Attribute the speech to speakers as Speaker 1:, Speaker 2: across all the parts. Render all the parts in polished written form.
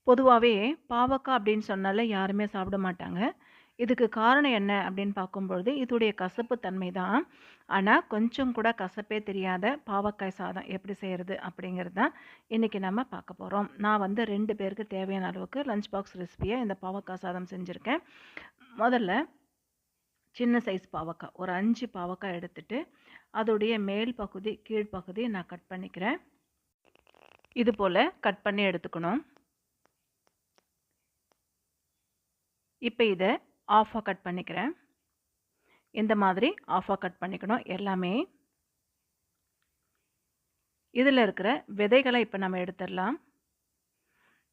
Speaker 1: பொதுவாவே பாவக்கா அப்படின்னு சொன்னாலே யாருமே சாப்பிட மாட்டாங்க. இதுக்கு காரணம் என்ன அப்படின்னு பார்க்கும்பொழுது, இதோடைய கசப்பு தன்மை தான். ஆனா, கொஞ்சம் கூட கசப்பே தெரியாத பாவக்காய் சாதம் எப்படி செய்றது அப்படிங்கிறது தான் இன்னைக்கு நம்ம பார்க்க போறோம். நான் வந்து 2 பேருக்கு தேவையான அளவுக்கு லஞ்ச் பாக்ஸ் ரெசிபியா இந்த பாவக்காய் சாதம் செஞ்சிருக்கேன். முதல்ல சின்ன சைஸ் பாவக்காய் ஒரு 5 பாவக்காய் எடுத்துட்டு, அதோடைய மேல் பகுதி, கீழ் பகுதி நான் கட் பண்ணிக்கிறேன். இது போல கட் பண்ணி எடுத்துக்கணும். இப்ப இத ஆஃபா கட் பண்ணிக்கிறேன். இந்த மாதிரி ஆஃபா கட் பண்ணிக்கணும் எல்லாமே. இதில இருக்கிற விதைகள இப்ப நம்ம எடுத்துறலாம்.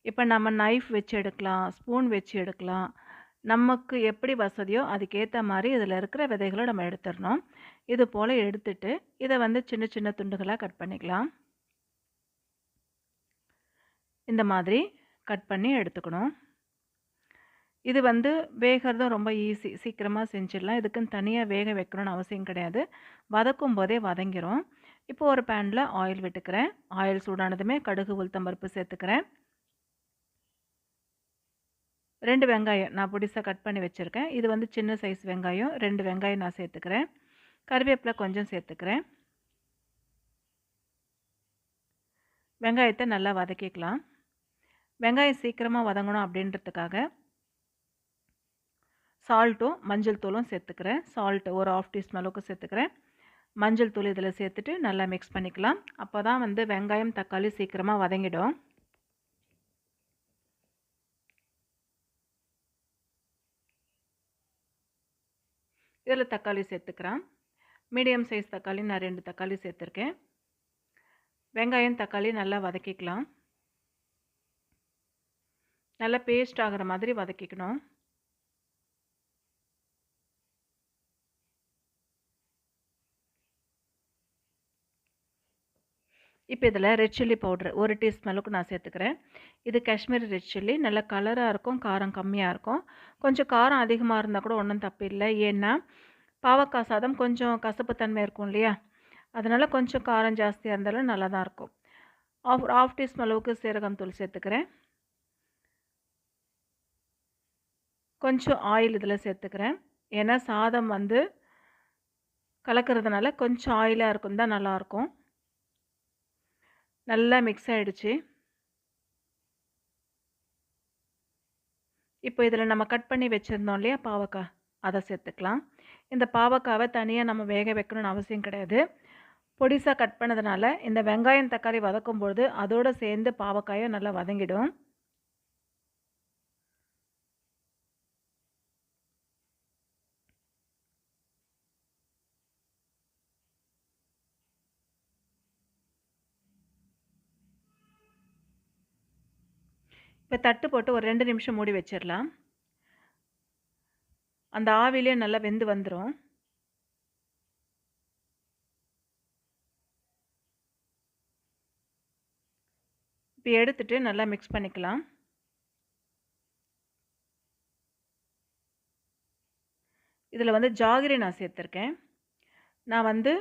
Speaker 1: இப்ப நம்ம நைஃப் வச்சு எடுக்கலாம், ஸ்பூன் வச்சு எடுக்கலாம். நமக்கு எப்படி வசதியோ அதுக்கேத்த மாரி இதில இருக்கிற விதைகள நம்ம எடுத்துறணும். இது போல எடுத்துட்டு, இத வந்து சின்ன சின்ன துண்டுகளா கட் பண்ணிக்கலாம். இந்த மாதிரி கட் பண்ணி எடுத்துக்கணும். இது வந்து வேகறதும் ரொம்ப ஈஸி. சீக்கிரமா செஞ்சிடலாம். இதுக்குன்னு தனியா வேக வைக்கணும்னு அவசியம் கிடையாது. வதக்கும் போதே வதங்கிரும். இப்போ ஒரு பேன்ல ஆயில் விட்டுக்கிறேன். ஆயில் சூடானதுமே கடுகு, உளுத்தம் பருப்பு சேர்த்துக்கிறேன். 2 வெங்காயம் நான் பொடிசா கட் பண்ணி வச்சிருக்கேன். இது வந்து சின்ன சைஸ் வெங்காயம். 2 வெங்காயம் நான் சேர்த்துக்கிறேன். கறிவேப்பிலை கொஞ்சம் சேர்த்துக்கிறேன். வெங்காயத்த நல்லா வதக்கிக்கலாம். வெங்காயம் சீக்கிரமா வதங்கணும் அப்படின்றதுக்காக சால்ட்டும், மஞ்சள் தூளும் சேர்த்துக்கிறேன். சால்ட் ஒரு 1/2 டீஸ்பூன் அளவுக்கு சேர்த்துக்கிறேன். மஞ்சள் தூள் இதில் சேர்த்துட்டு நல்லா மிக்ஸ் பண்ணிக்கலாம். அப்போ தான் வந்து வெங்காயம், தக்காளி சீக்கிரமாக வதங்கிடும். இதில் தக்காளி சேர்த்துக்கிறேன். மீடியம் சைஸ் தக்காளி நான் 2 தக்காளி சேர்த்துருக்கேன். வெங்காயம், தக்காளி நல்லா வதக்கிக்கலாம். நல்லா பேஸ்ட் ஆகிற மாதிரி வதக்கிக்கணும். இப்போ இதில் ரெட் சில்லி பவுட்ரு 1 டீஸ்பூன் அளவுக்கு நான் சேர்த்துக்கிறேன். இது காஷ்மீரி ரெட் சில்லி. நல்ல கலராக இருக்கும், காரம் கம்மியாக இருக்கும். கொஞ்சம் காரம் அதிகமாக இருந்தால் கூட ஒன்றும் தப்பு இல்லை. ஏன்னா பாவக்காய் சாதம் கொஞ்சம் கசப்பு தன்மை இருக்கும் இல்லையா? அதனால் கொஞ்சம் காரம் ஜாஸ்தியாக இருந்தாலும் நல்லா தான் இருக்கும். ஒரு 1/2 டீஸ்பூன் அளவுக்கு சீரகம் தூள் சேர்த்துக்கிறேன். கொஞ்சம் ஆயில் இதில் சேர்த்துக்கிறேன். ஏன்னா சாதம் வந்து கலக்கிறதுனால கொஞ்சம் ஆயிலாக இருக்கும் தான் நல்லாயிருக்கும். நல்லா மிக்ஸ் ஆகிடுச்சு. இப்போ இதில் நம்ம கட் பண்ணி வச்சுருந்தோம் இல்லையா பாவக்காய், அதை சேர்த்துக்கலாம். இந்த பாவக்காவை தனியாக நம்ம வேக வைக்கணும்னு அவசியம் கிடையாது. பொடிசாக கட் பண்ணதுனால இந்த வெங்காயம், தக்காளி வதக்கும்பொழுது அதோடு சேர்ந்து பாவக்காயும் நல்லா வதங்கிடும். இப்போ தட்டு போட்டு ஒரு 2 நிமிஷம் மூடி வச்சிடலாம். அந்த ஆவிலே நல்லா வெந்து வந்துடும். இப்போ எடுத்துட்டு நல்லா மிக்ஸ் பண்ணிக்கலாம். இதில் வந்து ஜாகிரி நான் சேர்த்துருக்கேன். நான் வந்து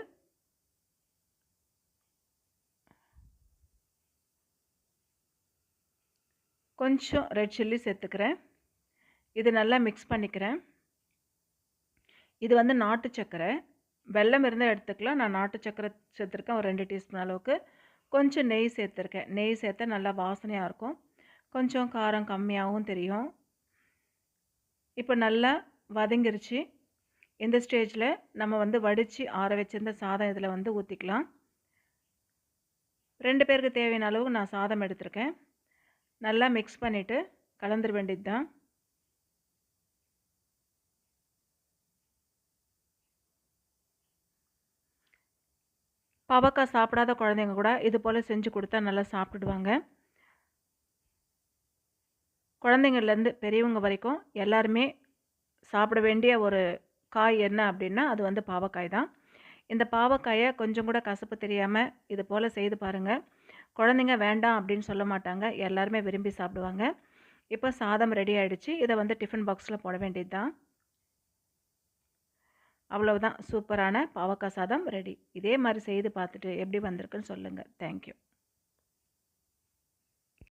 Speaker 1: கொஞ்சம் ரெட் சில்லி சேர்த்துக்கிறேன். இது நல்லா மிக்ஸ் பண்ணிக்கிறேன். இது வந்து நாட்டு சர்க்கரை. வெல்லம் இருந்தால் எடுத்துக்கலாம். நான் நாட்டு சர்க்கரை சேர்த்துருக்கேன் ஒரு 2 டீஸ்பூன் அளவுக்கு. கொஞ்சம் நெய் சேர்த்துருக்கேன். நெய் சேர்த்தா நல்லா வாசனையாக இருக்கும். கொஞ்சம் காரம் கம்மியாகவும் தெரியும். இப்போ நல்லா வதங்கிருச்சு. இந்த ஸ்டேஜில் நம்ம வந்து வடித்து ஆற வச்சிருந்த சாதம் இதில் வந்து ஊற்றிக்கலாம். 2 பேருக்கு தேவையான அளவு நான் சாதம் எடுத்திருக்கேன். நல்லா மிக்ஸ் பண்ணிவிட்டு கலந்துட வேண்டியது தான். பாவக்காய் சாப்பிடாத குழந்தைங்க கூட இது போல் செஞ்சு கொடுத்தா நல்லா சாப்பிடுவாங்க. குழந்தைங்கள்லேருந்து பெரியவங்க வரைக்கும் எல்லாருமே சாப்பிட வேண்டிய ஒரு காய் என்ன அப்படின்னா அது வந்து பாவக்காய் தான். இந்த பாவக்காயை கொஞ்சம் கூட கசப்பு தெரியாமல் இது போல் செய்து பாருங்கள். குழந்தைங்க வேண்டாம் அப்படின்னு சொல்ல மாட்டாங்க. எல்லாருமே விரும்பி சாப்பிடுவாங்க. இப்போ சாதம் ரெடி ஆகிடுச்சு. இதை வந்து டிஃபன் பாக்ஸில் போட வேண்டியது தான். அவ்வளவுதான், சூப்பரான பாவக்காய் சாதம் ரெடி. இதே மாதிரி செய்து பார்த்துட்டு எப்படி வந்திருக்குன்னு சொல்லுங்கள். தேங்க்யூ.